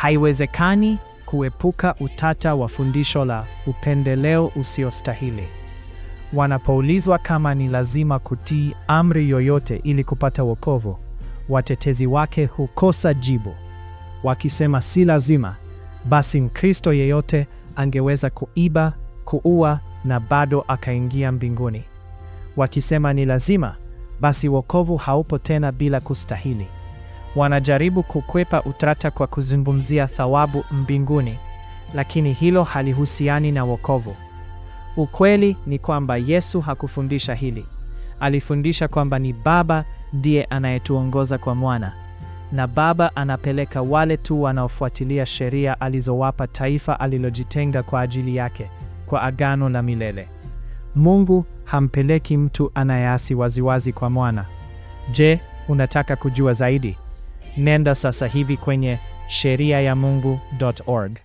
Haiwezekani kuepuka utata wa fundisho la upendeleo usiostahili. Wanapoulizwa kama ni lazima kutii amri yoyote ili kupata wokovu, watetezi wake hukosa jibu. Wakisema si lazima, basi Mkristo yeyote angeweza kuiba, kuua na bado akaingia mbinguni. Wakisema ni lazima, basi wokovu haupo tena bila kustahili. Wanajaribu kukwepa utata kwa kuzungumzia thawabu mbinguni, lakini hilo halihusiani na wokovu. Ukweli ni kwamba Yesu hakufundisha hili. Alifundisha kwamba ni Baba ndiye anayetuongoza kwa Mwana, na Baba anapeleka wale tu wanaofuatilia sheria alizowapa taifa alilojitenga kwa ajili yake, kwa agano la milele. Mungu hampeleki mtu anayeasi waziwazi kwa Mwana. Je, unataka kujua zaidi? Nenda sasa hivi kwenye sheriayamungu.org.